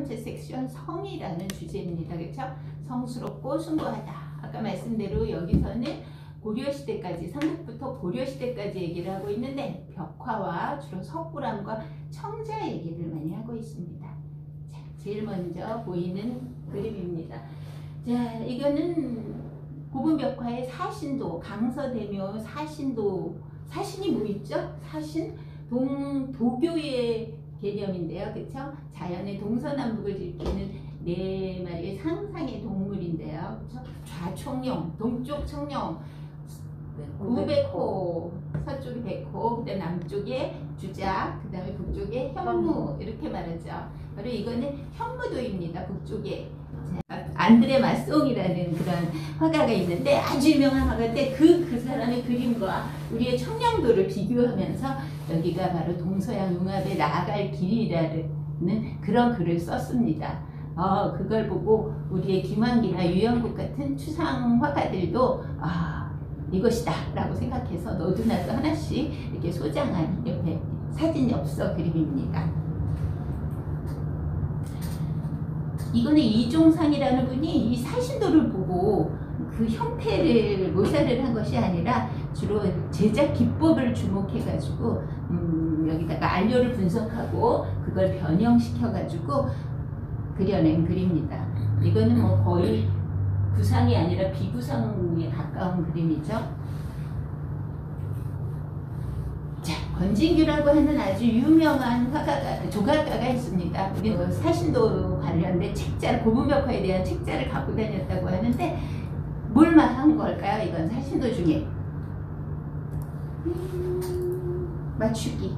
번째 섹션 성이라는 주제입니다. 그렇죠? 성스럽고 숭고하다. 아까 말씀대로 여기서는 고려시대까지, 삼국부터 고려시대까지 얘기를 하고 있는데 벽화와 주로 석굴암과 청자 얘기를 많이 하고 있습니다. 자, 제일 먼저 보이는 그림입니다. 자, 이거는 고분벽화의 사신도, 강서대묘 사신도, 사신이 뭐 있죠? 사신? 도교의 개념인데요. 그쵸? 자연의 동서남북을 지키는 네 마리의 상상의 동물인데요. 그쵸? 좌청룡, 동쪽 청룡, 우백호, 서쪽이 백호, 그다음 남쪽에 주작, 그 다음에 북쪽에 현무, 이렇게 말하죠. 바로 이거는 현무도입니다. 북쪽에. 안드레 마송이라는 그런 화가가 있는데 아주 유명한 화가인데 그 사람의 그림과 우리의 청량도를 비교하면서 여기가 바로 동서양 융합에 나아갈 길이라는 그런 글을 썼습니다. 그걸 보고 우리의 김환기나 유영국 같은 추상 화가들도 이것이다 라고 생각해서 너도나도 하나씩 이렇게 소장한 옆에 사진 엽서 그림입니다. 이거는 이종상이라는 분이 이 사신도를 보고 그 형태를 묘사를 한 것이 아니라 주로 제작 기법을 주목해가지고 여기다가 안료를 분석하고 그걸 변형시켜가지고 그려낸 글입니다. 이거는 뭐 거의 구상이 아니라 비구상에 가까운 그림이죠. 자, 권진규라고 하는 아주 유명한 화가가, 조각가가 있습니다. 우리는 사신도 관련된 책자를, 고분벽화에 대한 책자를 갖고 다녔다고 하는데 뭘 한 걸까요? 이건 사신도 중에 맞추기.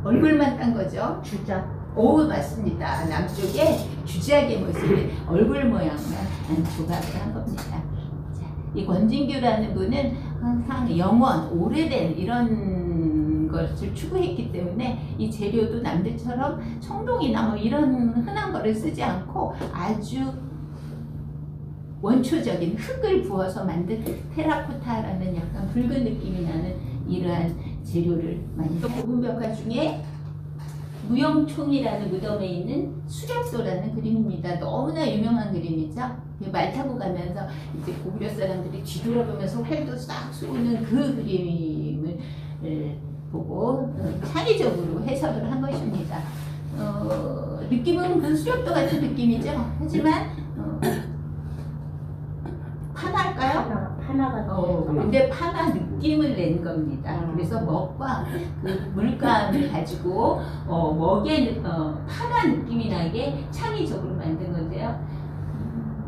얼굴만 딴 거죠. 주작. 오, 맞습니다. 남쪽에 주작의 모습을 얼굴 모양만 조각을 한 겁니다. 자, 이 권진규라는 분은 항상 영원, 오래된 이런 것을 추구했기 때문에 이 재료도 남들처럼 청동이나 뭐 이런 흔한 거를 쓰지 않고 아주 원초적인 흙을 부어서 만든 테라코타라는 약간 붉은 느낌이 나는 이러한 재료를 많이 써요. 고분벽화 중에 무영총이라는 무덤에 있는 수렵도라는 그림입니다. 너무나 유명한 그림이죠. 말 타고 가면서 이제 고구려 사람들이 뒤돌아보면서 활도 싹 쏘는 그 그림을 보고 창의적으로 해석을 한 것입니다. 느낌은 그 수렵도 같은 느낌이죠. 하지만 파나일까요? 파나 같아요. 근데 파나 느낌을 낸 겁니다. 그래서 먹과 그 물감을 가지고 먹의 파나 느낌이 나게 창의적으로 만든 건데요.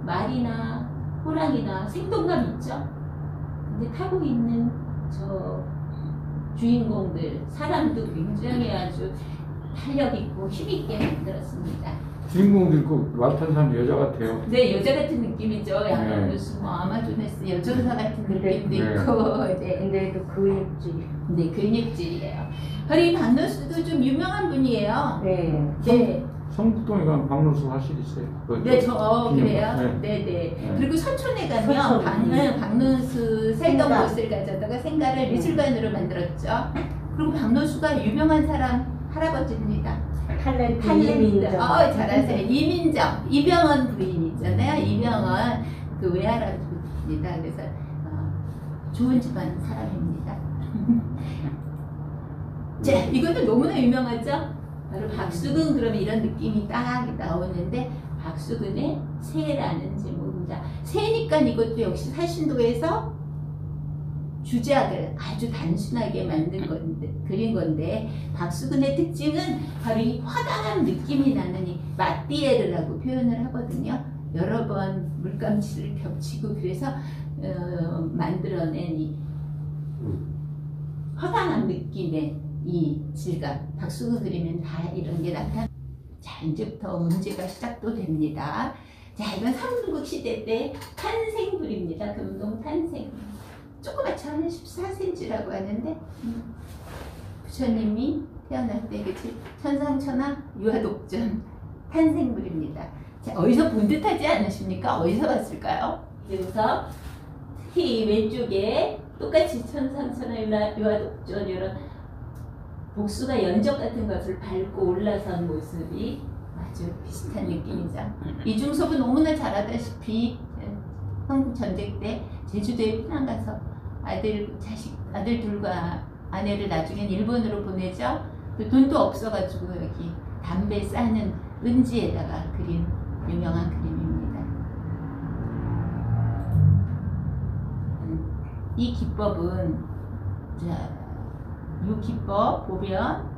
말이나 호랑이나 생동감 있죠. 근데 타고 있는 저 주인공들 사람도 굉장히 아주 탄력 있고 힘 있게 만들었습니다. 주인공도 있고 말 타는 사람 여자 같아요. 네, 여자 같은 느낌이죠. 약간 네. 무슨 뭐 아마존에스 여전사 같은 느낌도 네. 있고, 네. 근데도 근육질. 네, 근육질이에요. 그리고 이 박노수도 좀 유명한 분이에요. 네. 네, 성북동에 가면 박노수 화실 있어요. 네, 그래요. 네. 네. 네. 그리고 선촌에 가면 선촌. 박노수 살던 생가. 곳을 가져다가 생가를 미술관으로 만들었죠. 그리고 박노수가 유명한 사람 할아버지입니다. 탤런트 탤런트. 이민정. 잘하세요. 이민정, 이병헌 부인 있잖아요. 이병헌 그 외할아버지입니다. 그래서 좋은 집안 사람입니다. 자, 이것도 너무나 유명하죠. 바로 박수근. 그러면 이런 느낌이 딱 나오는데 박수근의 새라는 제목입니다. 새니까 이것도 역시 사신도에서 주작을 아주 단순하게 만든 건데, 그린 건데 박수근의 특징은 바로 이 화강한 느낌이 나는 이 마띠에르라고 표현을 하거든요. 여러 번 물감칠을 겹치고 그래서 만들어낸 이 화강한 느낌의 이 질감. 박수근 그리면 다 이런 게 나타나. 자, 이제부터 문제가 시작도 됩니다. 자, 이건 삼국국 시대 때 탄생불입니다. 금동 탄생. 조그맣죠. 한 14cm라고 하는데 부처님이 태어날 때 그치? 천상천하 유아독전 탄생물입니다. 자, 어디서 본 듯하지 않으십니까? 어디서 봤을까요? 그래서 특히 왼쪽에 똑같이 천상천하 유아독전 이런 복숭아 연적 같은 것을 밟고 올라선 모습이 아주 비슷한 느낌이죠. 이중섭은 너무나 잘 알다시피 한국 전쟁 때 제주도에 피난 가서 아들들과 아내를 나중엔 일본으로 보내죠. 그 돈도 없어가지고 여기 담배 싸는 은지에다가 그린 유명한 그림입니다. 이 기법은 이 기법 보면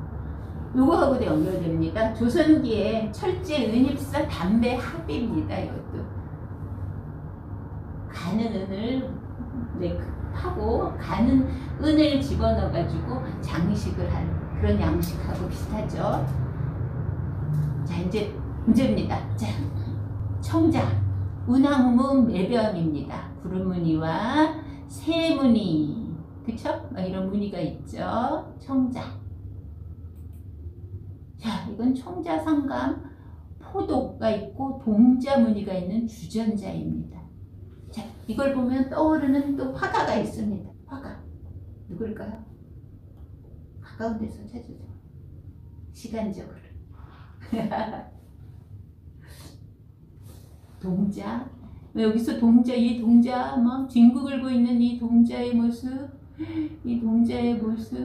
요거하고도 연결됩니다. 조선기에 철제 은입사 담배 합입니다. 이것도 가는 은을 파고 가는 은을 집어넣어 가지고 장식을 한 그런 양식하고 비슷하죠. 자, 이제 문제입니다. 자, 청자 운항문 매변입니다. 구름무늬와 새무늬, 그쵸? 이런 무늬가 있죠. 청자. 자, 이건 청자 상감 포도가 있고 동자 무늬가 있는 주전자입니다. 자, 이걸 보면 떠오르는 또 화가가 있습니다. 화가 누굴까요? 가까운 데서 찾으세요. 시간적으로. 동자. 여기서 동자, 이 동자 막 뒹구 긁고 있는 이 동자의 모습, 이 동자의 모습.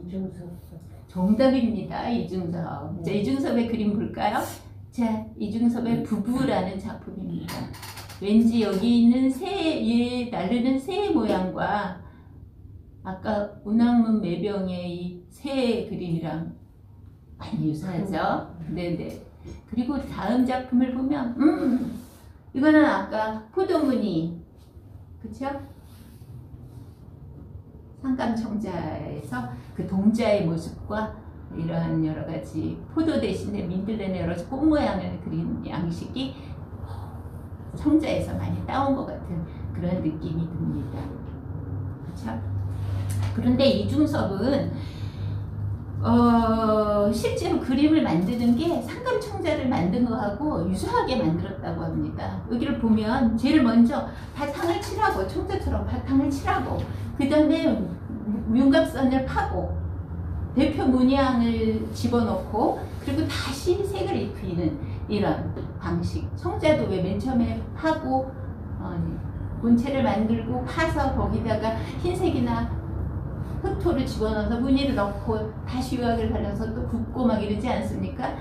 이중섭. 정답입니다. 이중섭. 자, 이중섭의 그림 볼까요? 자, 이중섭의 부부라는 작품입니다. 왠지 여기 있는 새에 나르는 새 모양과 아까 운항문 매병의 이 새 그림이랑 많이 유사하죠. 네네. 그리고 다음 작품을 보면 이거는 아까 포도무늬, 그쵸? 상감청자에서 그 동자의 모습과 이러한 여러 가지 포도 대신에 민들레는 여러 가지 꽃 모양을 그린 양식이 청자에서 많이 따온 것 같은 그런 느낌이 듭니다. 그렇죠? 그런데 이중섭은 실제로 그림을 만드는 게 상감청자를 만든 거하고 유사하게 만들었다고 합니다. 여기를 보면 제일 먼저 바탕을 칠하고 청자처럼 바탕을 칠하고 그 다음에 윤곽선을 파고 대표 문양을 집어넣고 그리고 다시 색을 입히는 이런 방식. 청자도 왜 맨 처음에 파고 본체를 만들고 파서 거기다가 흰색이나 흑토를 집어넣어서 무늬를 넣고 다시 유학을 발라서 또 굽고 막 이러지 않습니까?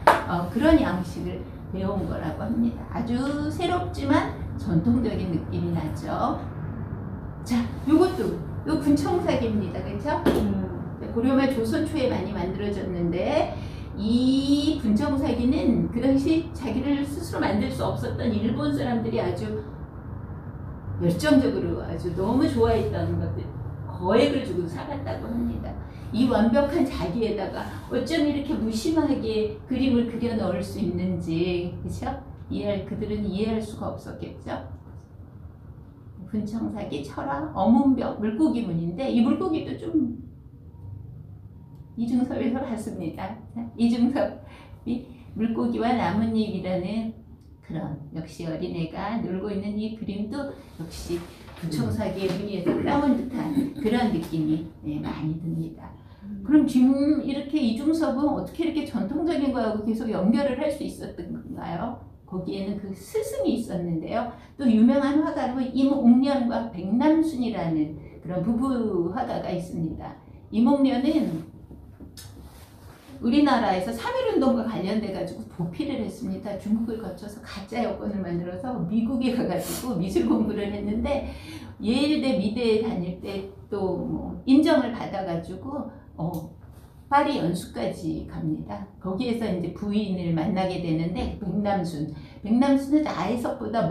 그런 양식을 배운 거라고 합니다. 아주 새롭지만 전통적인 느낌이 나죠. 자, 요것도 요 군청사기입니다. 그렇죠? 고려말 조선 초에 많이 만들어졌는데 이 군청사기는 그 당시 자기를 스스로 만들 수 없었던 일본 사람들이 아주 열정적으로 아주 너무 좋아했던 것들 거액을 주고 사갔다고 합니다. 이 완벽한 자기에다가 어쩜 이렇게 무심하게 그림을 그려 넣을 수 있는지, 그렇죠? 그들은 이해할 수가 없었겠죠. 군청사기, 철화, 어문벽, 물고기 문인데 이 물고기도 좀 이중섭에서 봤습니다. 이중섭이 물고기와 나뭇잎이라는 그런 역시 어린애가 놀고 있는 이 그림도 역시 군청사기의 무늬에서 따온 듯한 그런 느낌이 많이 듭니다. 그럼 지금 이렇게 이중섭은 어떻게 이렇게 전통적인 거하고 계속 연결을 할 수 있었던 건가요? 거기에는 그 스승이 있었는데요. 또 유명한 화가로 임옥련과 백남순이라는 그런 부부 화가가 있습니다. 임옥련은 우리나라에서 3.1운동과 관련돼 가지고 도피를 했습니다. 중국을 거쳐서 가짜 여권을 만들어서 미국에 가가지고 미술 공부를 했는데 예일대 미대에 다닐 때 또 뭐 인정을 받아가지고 파리 연수까지 갑니다. 거기에서 이제 부인을 만나게 되는데 백남순은 아이석보다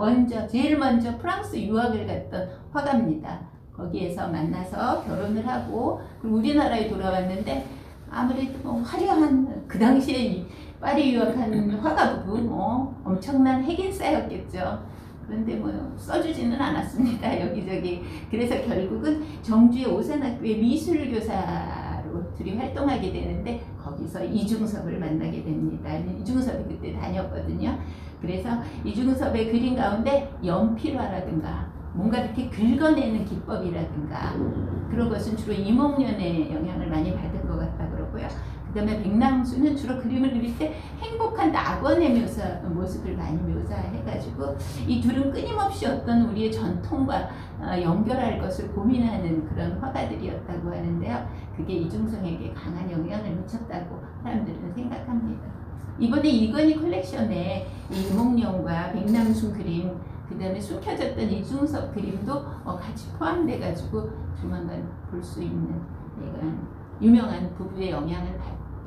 제일 먼저 프랑스 유학을 갔던 화가입니다. 거기에서 만나서 결혼을 하고 그리고 우리나라에 돌아왔는데 아무래도 뭐 화려한 그 당시에 파리 유학한 화가 부부 엄청난 핵인싸였겠죠. 그런데 뭐 써주지는 않았습니다. 여기저기. 그래서 결국은 정주의 오산학교의 미술교사로 둘이 활동하게 되는데 거기서 이중섭을 만나게 됩니다. 이중섭이 그때 다녔거든요. 그래서 이중섭의 그림 가운데 연필화라든가 뭔가 이렇게 긁어내는 기법이라든가 그런 것은 주로 임옥련의 영향을 많이 받은 것 같다 그러고요. 그 그다음에 백남수는 주로 그림을 그릴 때 행복한 낙원의 모습을 많이 묘사해가지고 이 둘은 끊임없이 어떤 우리의 전통과 연결할 것을 고민하는 그런 화가들이었다고 하는데요. 그게 이중성에게 강한 영향을 미쳤다고 사람들은 생각합니다. 이번에 이건희 콜렉션에 이몽룡과 백남순 그림, 그 다음에 숨겨졌던 이중섭 그림도 같이 포함돼가지고 조만간 볼 수 있는 이런 유명한 부부의 영향을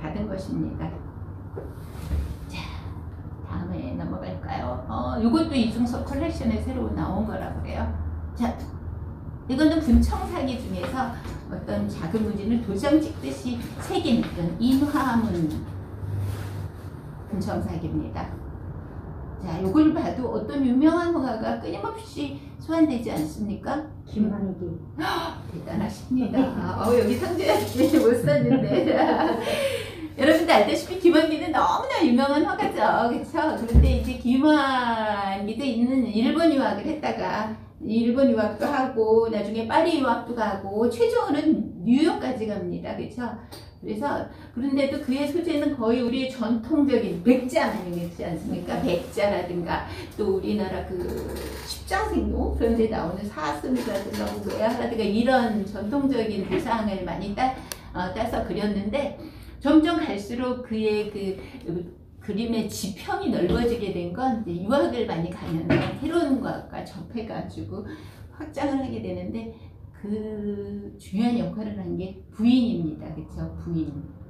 받은 것입니다. 자, 다음에 넘어갈까요? 이것도 이중섭 콜렉션에 새로 나온 거라고 그래요. 자, 이거는 분청사기 중에서 어떤 작은 무진을 도장 찍듯이 새긴 어떤 인화문 분청사기입니다. 자, 이걸 봐도 어떤 유명한 화가가 끊임없이 소환되지 않습니까? 김환기. 대단하십니다. 여기 상자에 못 썼는데. 여러분들 알다시피 김환기는 너무나 유명한 화가죠. 그렇죠? 그런데 이제 김환기도 있는 일본 유학을 했다가 일본 유학도 하고 나중에 파리 유학도 가고 최종으로는 뉴욕까지 갑니다. 그렇죠? 그래서 그런데도 그의 소재는 거의 우리의 전통적인 백자만이지 않습니까? 백자라든가 또 우리나라 그 십장생모 그런 데 나오는 사슴이라든가 외화라든가 이런 전통적인 대상을 많이 따서 그렸는데 점점 갈수록 그의 그 그림의 지평이 넓어지게 된 건 유학을 많이 가면서 새로운 것과 접해가지고 확장을 하게 되는데 그 중요한 역할을 한 게 부인입니다. 그렇죠?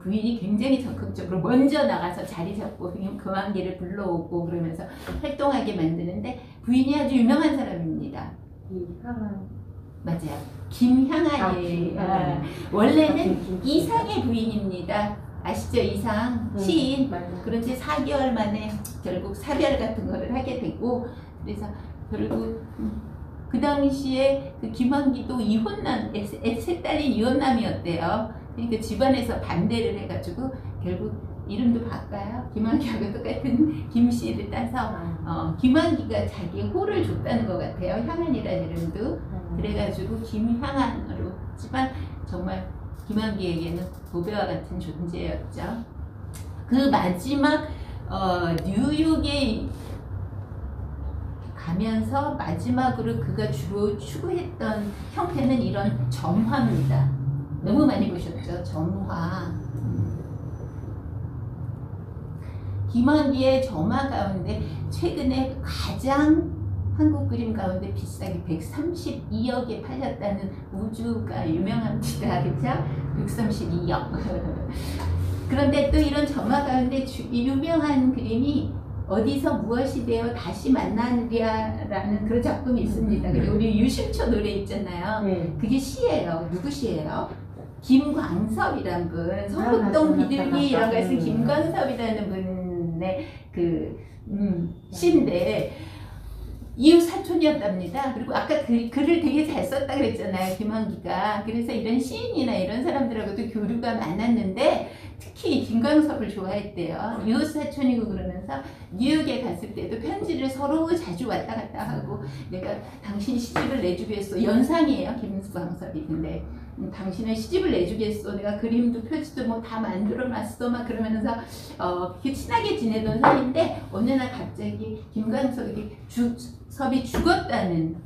부인이 굉장히 적극적으로 먼저 나가서 자리 잡고 금환기를 불러오고 그러면서 활동하게 만드는데 부인이 아주 유명한 사람입니다. 이상한. 맞아요. 김향아예요. 원래는 이상의 부인입니다. 아시죠? 이상 시인. 그런데 4개월 만에 결국 사별 같은 거를 하게 되고 그래서 결국 그 당시에 그 김환기도 세 딸린 이혼남이었대요. 그러니까 집안에서 반대를 해가지고 결국 이름도 바꿔요. 김환기하고 똑같은 김씨를 따서 김환기가 자기 호를 줬다는 것 같아요. 향안이라는 이름도. 그래가지고 김향안으로 했지만 정말 김환기에게는 보배와 같은 존재였죠. 그 마지막 뉴욕에 가면서 마지막으로 그가 주로 추구했던 형태는 이런 점화입니다. 너무 많이 보셨죠? 점화. 김환기의 점화 가운데 최근에 가장 한국 그림 가운데 비싸게 132억에 팔렸다는 우주가 유명합니다. 그렇죠? 132억. 그런데 또 이런 점화 가운데 유명한 그림이 어디서 무엇이 되어 다시 만나리라는 그런 작품이 있습니다. 그리고 우리 유심초 노래 있잖아요. 그게 시예요. 누구 시예요? 김광섭이란 분, 성북동 비둘기 이런 거 쓴 김광섭이라는 분의 그 시인데 이웃 사촌이었답니다. 그리고 아까 글을 되게 잘 썼다 그랬잖아요. 김환기가. 그래서 이런 시인이나 이런 사람들하고도 교류가 많았는데 특히 김광섭을 좋아했대요. 이웃 사촌이고 그러면서 뉴욕에 갔을 때도 편지를 서로 자주 왔다 갔다 하고 내가 당신 시집을 내주겠어. 연상이에요. 김광섭이. 근데 당신은 시집을 내주겠어. 내가 그림도 표지도 뭐 다 만들어놨어. 막 그러면서 친하게 지내던 사이인데 어느 날 갑자기 김광섭이 죽었다는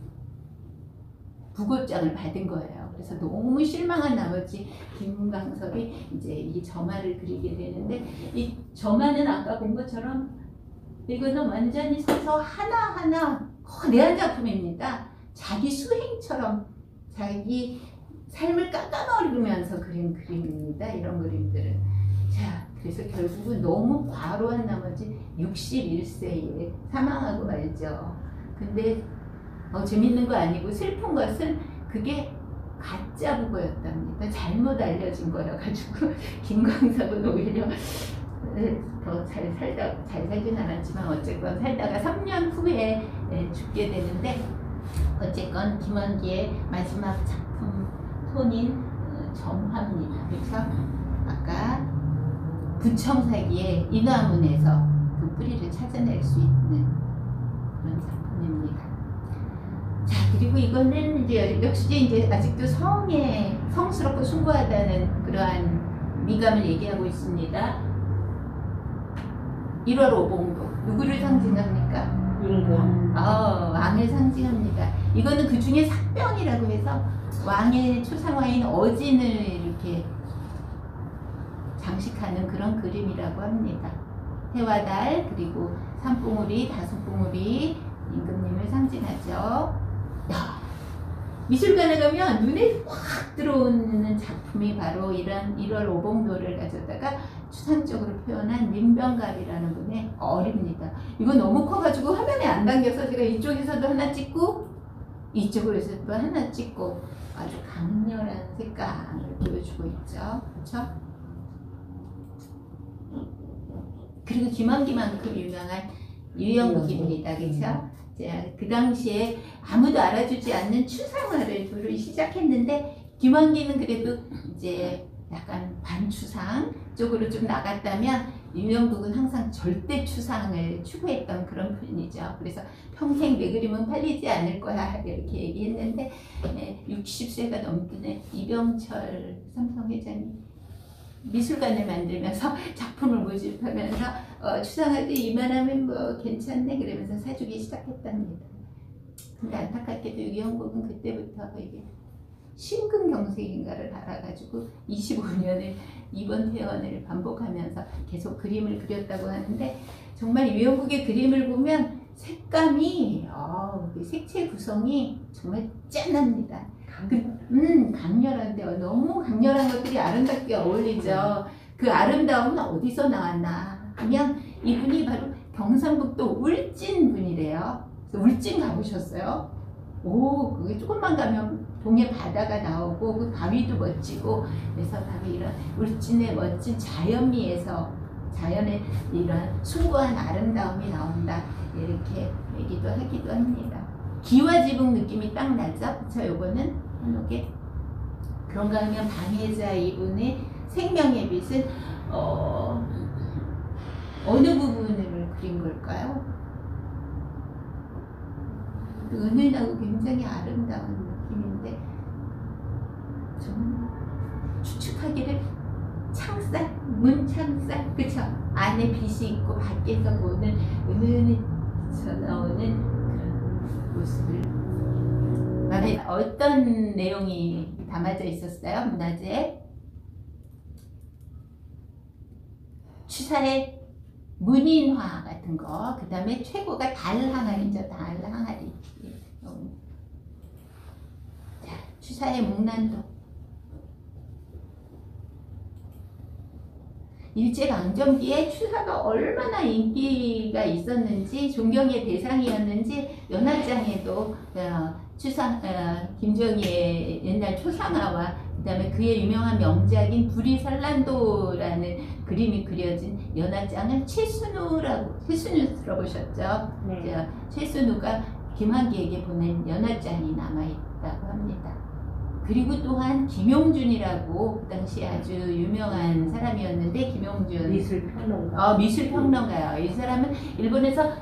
부고장을 받은 거예요. 그래서 너무 실망한 나머지 김광섭이 이제 이 점화를 그리게 되는데 이 점화는 아까 본 것처럼 이거는 완전히 서서 하나하나 거대한 작품입니다. 자기 수행처럼 자기 삶을 깎아먹으면서 그린 그림입니다. 이런 그림들은. 자, 그래서 결국은 너무 과로한 나머지 61세에 사망하고 말죠. 근데 재밌는 거 아니고 슬픈 것은 그게 가짜 부고였답니다. 잘못 알려진 거여가지고 김광섭은 오히려 더 잘 살진 않았지만 어쨌건 살다가 3년 후에 죽게 되는데 어쨌건 김환기의 마지막 작품 톤인 점화입니다. 그래서 아까 부청사기의 인화문에서 그 뿌리를 찾아낼 수 있는 그런 작품입니다. 자, 그리고 이거는 이제 역시 이제 아직도 성스럽고 숭고하다는 그러한 미감을 얘기하고 있습니다. 1월 오봉도 누구를 상징합니까? 임금. 왕을 상징합니다. 이거는 그 중에 삭병이라고 해서 왕의 초상화인 어진을 이렇게 장식하는 그런 그림이라고 합니다. 해와 달 그리고 산봉우리, 다섯봉우리 임금님을 상징하죠. 미술관에 가면 눈에 확 들어오는 작품이 바로 이런 1월 오봉도를 가져다가 추상적으로 표현한 민병갑이라는 분의 어립니다. 이거 너무 커가지고 화면에 안 담겨서 제가 이쪽에서도 하나 찍고 이쪽에서도 하나 찍고 아주 강렬한 색감을 보여주고 있죠. 그렇죠? 그리고 김환기만큼 유명한 유영국입니다. 그렇죠? 그 당시에 아무도 알아주지 않는 추상화를 둘이 시작했는데 김환기는 그래도 이제 약간 반추상 쪽으로 좀 나갔다면 유영국은 항상 절대 추상을 추구했던 그런 분이죠. 그래서 평생 내 그림은 팔리지 않을 거야 이렇게 얘기했는데 60세가 넘던 이병철 삼성회장이 미술관을 만들면서 작품을 모집하면서 추상화도 이만하면 뭐 괜찮네 그러면서 사주기 시작했답니다. 근데 안타깝게도 유영국은 그때부터 이게 심근경색인가를 알아가지고 25년을 입원 퇴원을 반복하면서 계속 그림을 그렸다고 하는데 정말 유영국의 그림을 보면 색감이 그 색채 구성이 정말 짠합니다. 강렬한데 너무 강렬한 것들이 아름답게 어울리죠. 그 아름다움은 어디서 나왔나 하면 이분이 바로 경상북도 울진 분이래요. 울진 가보셨어요? 오, 그게 조금만 가면 동해 바다가 나오고 그 바위도 멋지고 그래서 바로 이런 울진의 멋진 자연미에서 자연의 이런 숭고한 아름다움이 나온다 이렇게 얘기도 하기도 합니다. 기와지붕 느낌이 딱 나죠? 그쵸? 요거는 한옥에 그런가 하면 방해자 이분의 생명의 빛은 어느 부분을 그린 걸까요? 은은하고 굉장히 아름다운 느낌인데 저는 추측하기를 창살, 문창살, 그쵸? 안에 빛이 있고 밖에서 보는 은은해져 나오는 그런 모습을 말해. 어떤 내용이 담아져 있었어요? 문화재 추사의 문인화 같은 거, 그 다음에 최고가 달 항아리죠. 달 항아리. 자, 추사의 목난도. 일제강점기에 추사가 얼마나 인기가 있었는지, 존경의 대상이었는지 연합장에도 김정희의 옛날 초상화와 그 다음에 그의 유명한 명작인 불이 산란도라는 그림이 그려진 연합장을 최순우 들어보셨죠? 네. 최순우가 김환기에게 보낸 연합장이 남아있다고 합니다. 그리고 또한 김용준이라고 그 당시 아주 유명한 사람이었는데 김용준 미술평론가. 미술평론가요. 이 사람은 일본에서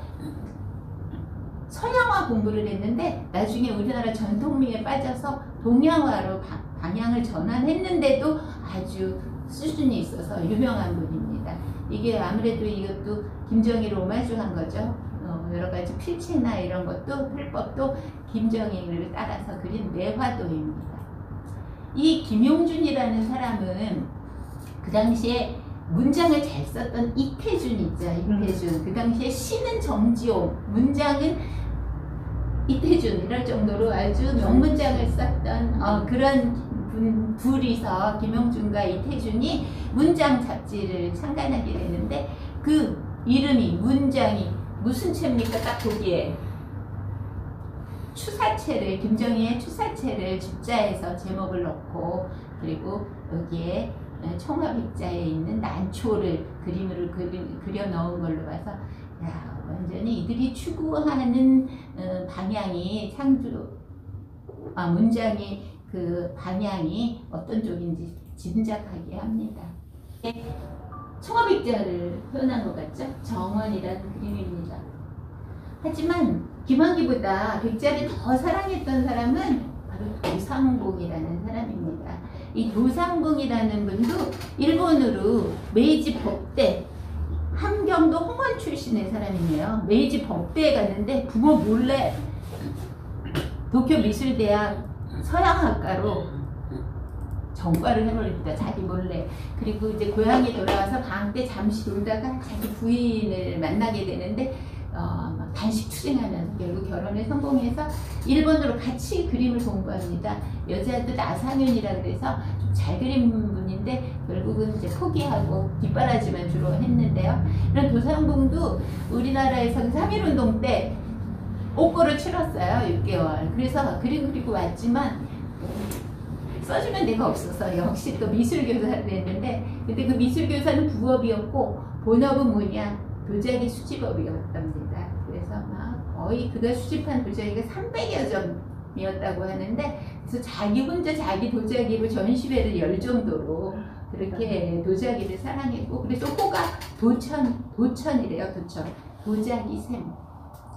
서양화 공부를 했는데 나중에 우리나라 전통미에 빠져서 동양화로 방향을 전환했는데도 아주 수준이 있어서 유명한 분입니다. 이게 아무래도 이것도 김정희를 오마주한 거죠. 여러 가지 필체나 이런 것도 필법도 김정희를 따라서 그린 내화도입니다. 이 김용준이라는 사람은 그 당시에 문장을 잘 썼던 이태준 있죠. 이태준. 그 당시에 시는 정지용, 문장은 이태준 이럴 정도로 아주 명문장을 썼던 그런 둘이서 김용준과 이태준이 문장 잡지를 창간하게 되는데 그 이름이 문장이 무슨 채입니까? 딱 보기에 추사체를 김정희의 추사체를 집자에서 제목을 넣고 그리고 여기에 청화백자에 있는 난초를 그림으로 그려 넣은 걸로 봐서 야, 완전히 이들이 추구하는 방향이 문장의 그 방향이 어떤 쪽인지 짐작하게 합니다. 청화백자를 표현한 것 같죠? 정원이라는 그림입니다. 하지만 김환기보다 백자를 더 사랑했던 사람은 바로 바로 도상봉이라는 사람입니다. 이 도상봉이라는 분도 일본으로 메이지 법대 함경도 홍원 출신의 사람이에요. 메이지 법대에 갔는데 부모 몰래 도쿄 미술대학 서양학과로 전과를 해버립니다. 자기 몰래. 그리고 이제 고향에 돌아와서 방학 때 잠시 놀다가 자기 부인을 만나게 되는데 막 단식 투쟁하면서 결국 결혼에 성공해서 일본으로 같이 그림을 공부합니다. 여자도 나상윤이라 그래서 좀 잘 그리는 분인데 결국은 이제 포기하고 뒷바라지만 주로 했는데요. 이런 도상봉도 우리나라에서 3.1운동 때 옥고를 치렀어요. 6개월. 그래서 그림 그리고 왔지만 써주는 데가 없어서 역시 또 미술교사를 했는데 근데 그 미술교사는 부업이었고 본업은 뭐냐 도자기 수집업이었답니다. 그래서 막 거의 그가 수집한 도자기가 300여 점이었다고 하는데 그래서 자기 혼자 자기 도자기로 전시회를 열 정도로 그렇게 도자기를 사랑했고 그래서 호가 도천이래요. 도자기 샘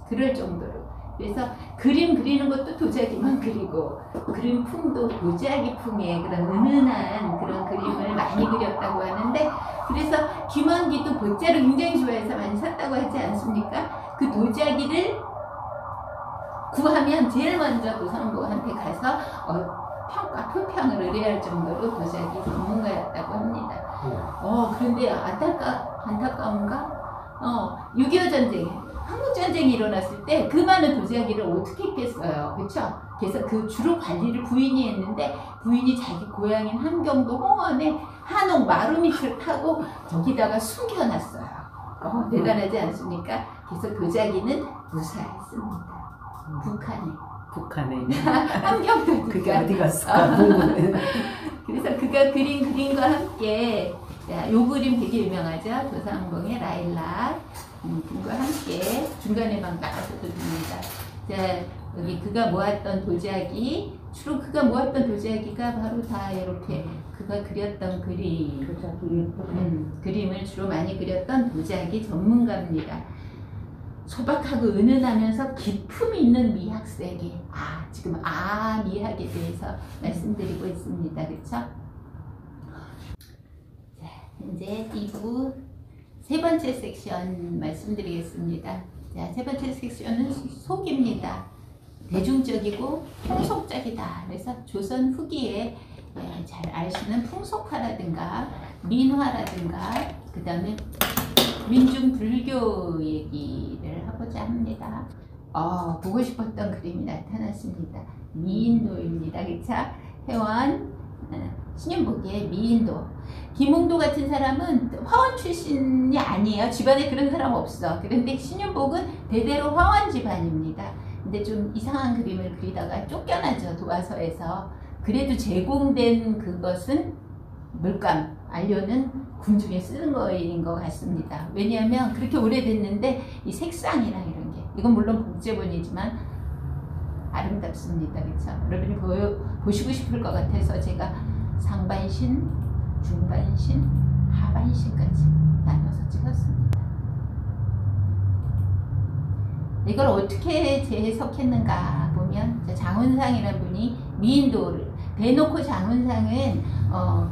그럴 정도로 그래서 그림 그리는 것도 도자기만 그리고 그림품도 도자기풍의 그런 은은한 그런 그림을 많이 그렸다고 하는데 그래서 김원기도 보자를 굉장히 좋아해서 많이 샀다고 하지 않습니까? 그 도자기를 구하면 제일 먼저 도상봉한테 가서 표평을 의뢰할 정도로 도자기 전문가였다고 합니다. 그런데 안타까운가? 6.25 전쟁 한국전쟁이 일어났을 때 그 많은 도자기를 어떻게 했겠어요. 그렇죠? 그래서 그 주로 관리를 부인이 했는데 부인이 자기 고향인 함경도 홍원에 한옥 마루밑을 타고 저기다가 숨겨놨어요. 대단하지 않습니까? 그래서 도자기는 무사했습니다. 북한에. 함경도 그게 어디 갔을까 궁금해. 그래서 그가 그린 그림과 함께 자, 요 그림 되게 유명하죠. 도상봉의 라일락 그과 함께 중간에만 깔아서도 됩니다. 자, 여기 그가 모았던 도자기 주로 그가 모았던 도자기가 바로 다 이렇게 그가 그렸던 그림을 주로 많이 그렸던 도자기 전문가입니다. 소박하고 은은하면서 기품 있는 미학 세계 지금 미학에 대해서 말씀드리고 있습니다. 그렇죠? 자, 이제 2부 세 번째 섹션 말씀드리겠습니다. 자, 세 번째 섹션은 속입니다. 대중적이고 풍속적이다. 그래서 조선 후기에 잘 아시는 풍속화라든가 민화라든가 그 다음에 민중 불교 얘기를 하고자 합니다. 보고 싶었던 그림이 나타났습니다. 미인도입니다. 그쵸? 회원 신윤복의 미인도. 김웅도 같은 사람은 화원 출신이 아니에요. 집안에 그런 사람 없어. 그런데 신윤복은 대대로 화원 집안입니다. 근데 좀 이상한 그림을 그리다가 쫓겨나죠. 도화서에서. 그래도 제공된 그것은 물감, 안료는 궁중에 쓰는 거인 것 같습니다. 왜냐하면 그렇게 오래됐는데 이 색상이나 이런 게 이건 물론 복제본이지만 아름답습니다. 그렇죠? 여러분이 보시고 싶을 것 같아서 제가 상반신, 중반신, 하반신까지 나눠서 찍었습니다. 이걸 어떻게 재해석했는가 보면 장훈상이라는 분이 미인도를 대놓고 장훈상은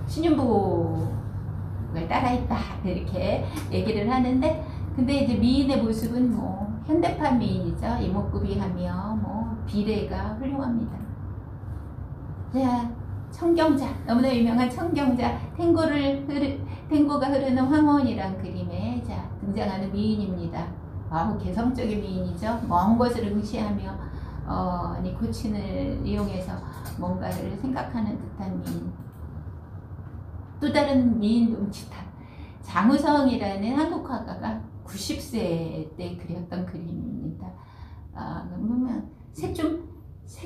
신윤복을 따라했다 이렇게 얘기를 하는데 근데 이제 미인의 모습은 뭐 현대파 미인이죠. 이목구비하며 뭐 비례가 훌륭합니다. 자, 청경자 너무나 유명한 청경자 탱고가 흐르는 황혼이란 그림에 자 등장하는 미인입니다. 개성적인 미인이죠. 먼 것을 응시하며 니코틴을 이용해서 뭔가를 생각하는 듯한 미인. 또 다른 미인 눈치탑 장우성이라는 한국 화가가 90세 때 그렸던 그림입니다. 보면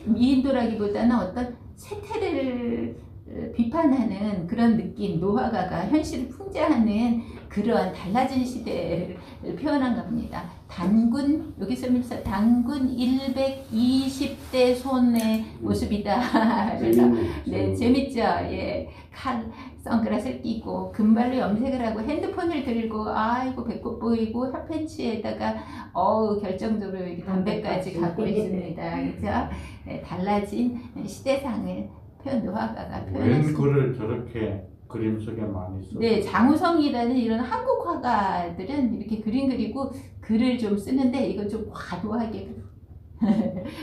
미인도라기보다는 어떤 세태를 비판하는 그런 느낌, 노화가가 현실을 풍자하는 그런 달라진 시대를 표현한 겁니다. 단군, 여기서 밀서 단군 120대 손의 모습이다. 그래서 네, 재밌죠? 예. 선글라스를 끼고 금발로 염색을 하고 핸드폰을 들고 아이고 배꼽 보이고 핫팬츠에다가 결정적으로 이렇게 담배까지 갖고 있습니다. 그죠? 네, 달라진 시대상을 노화가가 웬 표현했습니다. 글을 저렇게 그림 속에 많이 써? 네, 장우성이라는 이런 한국 화가들은 이렇게 그림 그리고 글을 좀 쓰는데 이건 좀 과도하게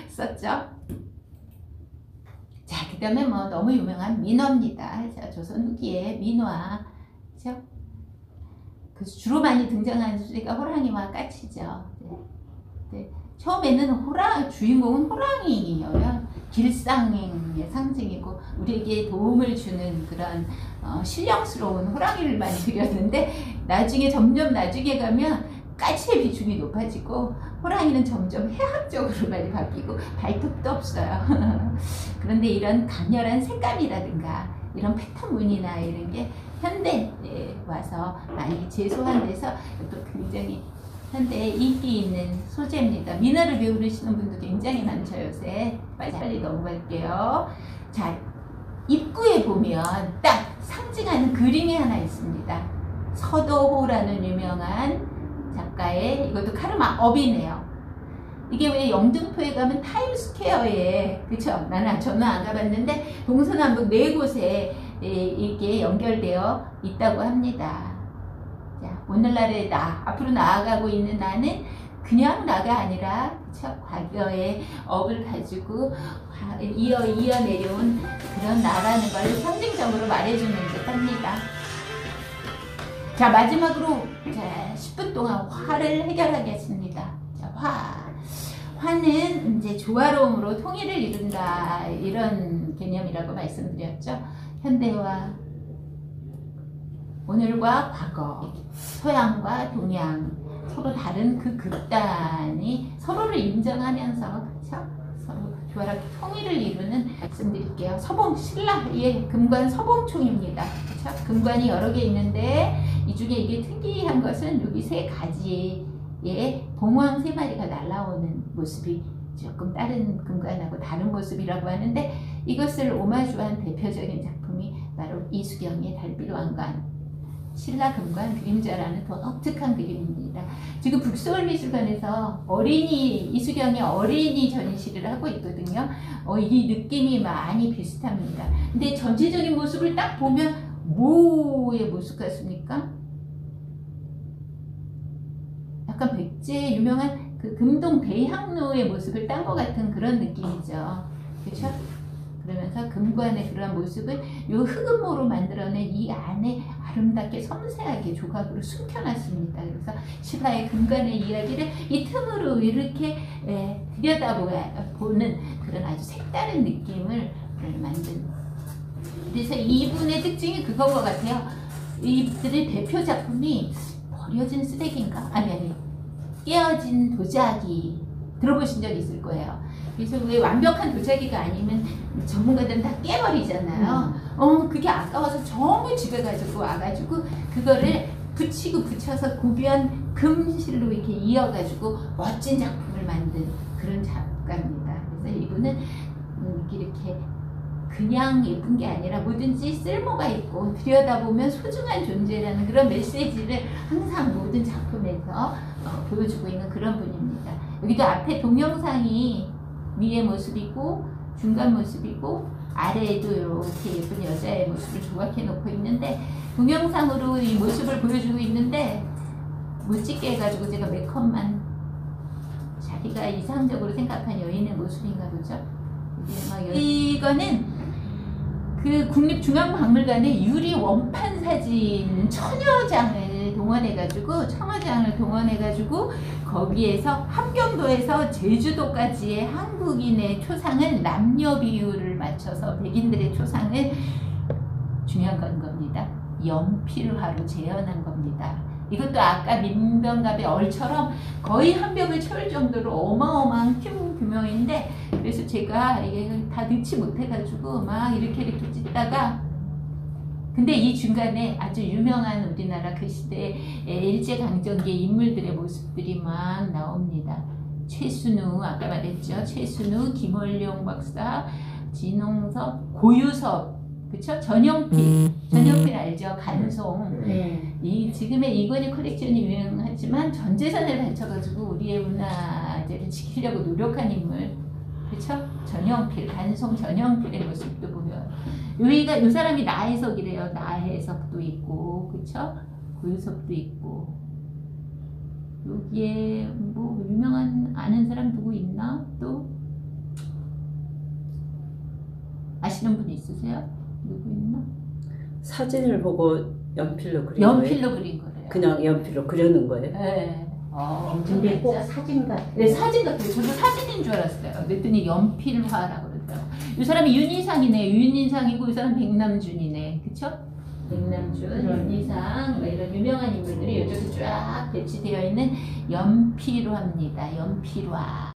썼죠. 자, 그 다음에 뭐 너무 유명한 민화입니다. 자, 조선 후기의 민화. 그죠? 그 주로 많이 등장하는 소리가 호랑이와 까치죠. 네. 네. 처음에는 주인공은 호랑이여요. 길상의 상징이고 우리에게 도움을 주는 그런 신령스러운 호랑이를 많이 그렸는데 점점 나중에 가면 까치의 비중이 높아지고 호랑이는 점점 해학적으로 많이 바뀌고 발톱도 없어요. 그런데 이런 강렬한 색감이라든가 이런 패턴 무늬나 이런 게 현대에 와서 많이 재소한 데서 또 굉장히 현대에 인기 있는 소재입니다. 민화를 배우시는 분도 굉장히 많죠, 요새. 빨리 넘어갈게요. 자, 입구에 보면 딱 상징하는 그림이 하나 있습니다. 서도호라는 유명한 작가의, 이것도 카르마 업이네요. 이게 왜 영등포에 가면 타임스퀘어에, 그쵸? 저는 안 가봤는데 동서남북 4곳에 이게 연결되어 있다고 합니다. 오늘날의 앞으로 나아가고 있는 나는 그냥 나가 아니라 그쵸? 과거의 업을 가지고 이어 내려온 그런 나라는 걸 상징적으로 말해주는 듯 합니다. 자, 마지막으로 10분 동안 화를 해결하겠습니다. 자, 화는 이제 조화로움으로 통일을 이룬다, 이런 개념이라고 말씀드렸죠. 현대와 오늘과 과거, 서양과 동양, 서로 다른 그 극단이 서로를 인정하면서, 그쵸? 서로 조화롭게 통일을 이루는, 말씀드릴게요. 신라의 금관 서봉총입니다. 그쵸? 금관이 여러 개 있는데 이 중에 이게 특이한 것은 여기 3가지의 봉황 3마리가 날아오는 모습이 조금 다른 금관하고 다른 모습이라고 하는데, 이것을 오마주한 대표적인 작품이 바로 이수경의 달빛왕관, 신라 금관 그림자라는 독특한 그림입니다. 지금 북서울미술관에서 이수경의 어린이 전시를 하고 있거든요. 이 느낌이 많이 비슷합니다. 근데 전체적인 모습을 딱 보면 뭐의 모습 같습니까? 약간 백제의 유명한 그 금동 대향로의 모습을 딴 것 같은 그런 느낌이죠. 그렇죠? 그러면서 금관의 그러한 모습을 이 흑음모로 만들어낸 이 안에 아름답게 섬세하게 조각으로 숨겨놨습니다. 그래서 신라의 금관의 이야기를 이 틈으로 이렇게 들여다보는 그런 아주 색다른 느낌을 만든. 그래서 이분의 특징이 그건 것 같아요. 이들의 대표 작품이 버려진 쓰레기인가? 아니 깨어진 도자기, 들어보신 적 있을 거예요. 그래서 왜 완벽한 도자기가 아니면 전문가들은 다 깨버리잖아요. 그게 아까워서 전부 집에 가지고 와가지고 그거를 붙여서 고귀한 금실로 이렇게 이어가지고 멋진 작품을 만든 그런 작가입니다. 그래서 이분은 이렇게 그냥 예쁜 게 아니라 뭐든지 쓸모가 있고 들여다보면 소중한 존재라는 그런 메시지를 항상 모든 작품에서 보여주고 있는 그런 분입니다. 여기도 앞에 동영상이 위의 모습이고 중간 모습이고 아래에도 이렇게 예쁜 여자의 모습을 조각해 놓고 있는데, 동영상으로 이 모습을 보여주고 있는데 못 찍게 해가지고 제가 메이크업만, 자기가 이상적으로 생각한 여인의 모습인가 보죠. 이거는 그 국립중앙박물관의 유리 원판 사진 천여장을 동원해가지고 거기에서 함경도에서 제주도까지의 한국인의 초상을 남녀 비율을 맞춰서 백인들의 초상을 중요한 건 겁니다. 연필화로 재현한 겁니다. 이것도 아까 민병갑의 얼처럼 거의 한 벽을 채울 정도로 어마어마한 규모인데, 그래서 제가 이게 다 넣지 못해가지고 막 이렇게 찢다가, 근데 이 중간에 아주 유명한 우리나라 그 시대 일제강점기의 인물들의 모습들이 막 나옵니다. 최순우, 아까 말했죠. 최순우, 김월룡 박사, 진홍섭, 고유섭, 그쵸? 전용필 알죠? 간송. 네. 이 지금의 이건희 컬렉션이 유명하지만 전 재산을 바쳐가지고 우리의 문화재를 지키려고 노력한 인물, 그쵸? 전용필, 간송 전용필의 모습도 보면 여기가 요 사람이 나혜석이래요. 나혜석도 있고, 그쵸? 고유섭도 있고. 여기에 뭐 유명한 아는 사람 누구 있나? 또 아시는 분 있으세요? 누구 있나? 사진을 보고 연필로 그린 거예요? 연필로 그린 거래요. 그냥 연필로 그려놓은 거예요? 네. 근데 꼭 진짜. 사진 같아. 네, 사진 같아요. 저도 사진인 줄 알았어요. 그랬더니 연필화라고 그러더라고요. 이 사람이 윤희상이네. 윤희상이고 이 사람 백남준이네. 그쵸? 백남준, 윤희상, 뭐 이런 유명한 인물들이 이쪽에 쫙 배치되어 있는 연필화입니다. 연필화.